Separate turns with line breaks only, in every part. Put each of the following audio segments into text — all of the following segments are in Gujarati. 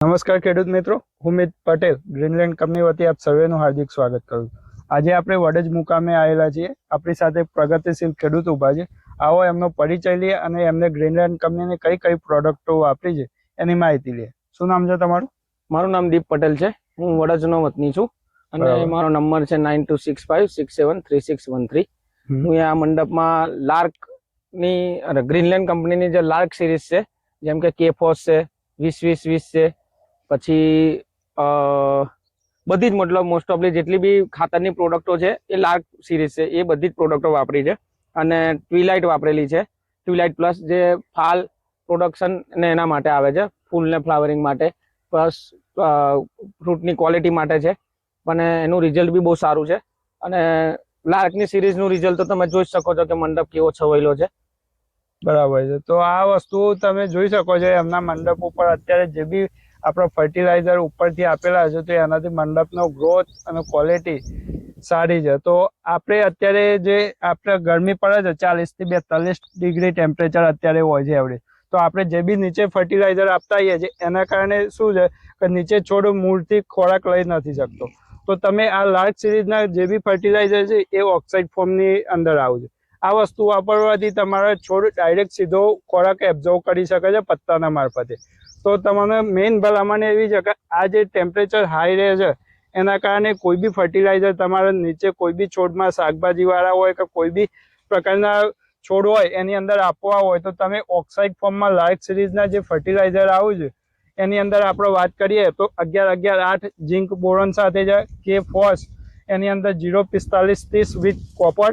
નમસ્કાર ખેડૂત મિત્રો, હું મિત પટેલ ગ્રીનલેન્ડ કંપની વતી આપ સર્વેનું હાર્દિક સ્વાગત કરું છું। આજે આપણે વડજ મુકામે આવેલા છીએ। આપણી સાથે પ્રગતિશીલ ખેડૂત ઊભા છે। આવો એમનો પરિચય લઈએ અને એમને ગ્રીનલેન્ડ કંપનીની કઈ કઈ પ્રોડક્ટો વાપરી છે એની માહિતી લઈએ। શું નામ છે તમારું?
મારું નામ દીપ પટેલ છે। હું વડજનો વતની છું અને મારો નંબર છે 9265673613। હું આ મંડપમાં લાર્કની ગ્રીનલેન્ડ કંપનીની જે લાર્ક સિરીઝ છે, જેમ કે કેફોસ છે, 20-20-20 છે, પછી બધી જ મતલબ મોસ્ટ ઓફલી જેટલી બી ખાતરની પ્રોડક્ટો છે એ લાર્ક સિરીઝ છે, એ બધી જ પ્રોડક્ટો વાપરી છે। અને ટ્વીલાઇટ વાપરેલી છે, ટ્વીલાઇટ પ્લસ જે ફાલ પ્રોડક્શન ને એના માટે આવે છે, ફૂલને ફ્લાવરિંગ માટે, પ્લસ ફ્રૂટની ક્વોલિટી માટે છે, પણ એનું રિઝલ્ટ બી બહુ સારું છે। અને લાર્કની સિરીઝનું રિઝલ્ટ તો તમે જોઈ શકો છો કે મંડપ કેવો છવાયેલો છે।
બરાબર છે। તો આ વસ્તુ તમે જોઈ શકો છો એમના મંડપ ઉપર અત્યારે જે બી આપણા ફર્ટિલાઇઝર ઉપરથી આપેલા છે તો એનાથી મંડપનો ગ્રોથ અને ક્વોલિટી સારી છે। તો આપણે અત્યારે જે આપણે ગરમી પડે છે 40 થી 42 ડિગ્રી ટેમ્પરેચર અત્યારે હોય છે એવરેજ, તો આપણે જે બી નીચે ફર્ટિલાઇઝર આપતા હોઈએ છીએ એના કારણે શું છે કે નીચે છોડ મૂળથી ખોરાક લઈ નથી શકતો। તો તમે આ લાર્ક સિરીઝના જે બી ફર્ટિલાઇઝર છે એ ઓક્સાઇડ ફોર્મની અંદર આવે છે। આ વસ્તુ વાપરવાથી તમારા છોડ ડાયરેક્ટ સીધો ખોરાક એબ્ઝોર્વ કરી શકે છે પત્તાના મારફતે। તો તમને મેઇન ભલામણ એવી છે કે આ જે ટેમ્પરેચર હાઈ રહે છે એના કારણે કોઈ બી ફર્ટિલાઇઝર તમારા નીચે કોઈ બી છોડમાં શાકભાજીવાળા હોય કે કોઈ બી પ્રકારના છોડ હોય એની અંદર આપવા હોય તો તમે ઓક્સાઇડ ફોર્મમાં લાર્ક સિરીઝના જે ફર્ટિલાઇઝર આવે છે એની અંદર આપણે વાત કરીએ તો 11-11-8 ઝિંક બોરોન સાથે છે, કે ફોસ એની અંદર 0-45-30 વિથ કોપર,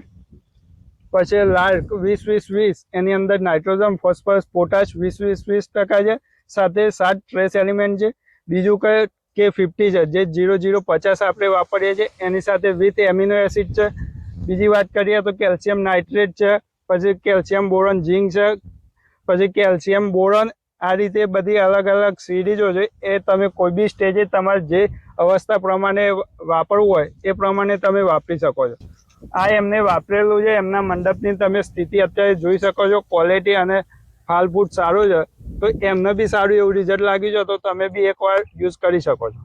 પછી લાર્ક 20-20-20 એની અંદર નાઇટ્રોજન, ફોસ્ફરસ, પોટાશ 20-20-20% છે, સાથે 7 ટ્રેસ એલિમેન્ટ છે। બીજું કે 50 છે જે 0-0-50 આપણે વાપરીએ છીએ, એની સાથે વિથ એમિનો એસિડ છે। બીજી વાત કરીએ તો કેલ્શિયમ નાઇટ્રેટ છે, પછી કેલ્શિયમ બોરોન ઝિંક છે, પછી કેલ્શિયમ બોરોન। આ રીતે બધી અલગ અલગ સિરીઝો છે, એ તમે કોઈ બી સ્ટેજે તમારે જે અવસ્થા પ્રમાણે વાપરવું હોય એ પ્રમાણે તમે વાપરી શકો છો। આ એમને વાપરેલું છે, એમના મંડપની તમે સ્થિતિ અત્યારે જોઈ શકો છો, ક્વોલિટી અને ફાલ ફૂટ સારું છે, તો એમને બી સારું એવું રિઝલ્ટ લાગ્યું છે, તો તમે બી એકવાર યુઝ કરી શકો છો।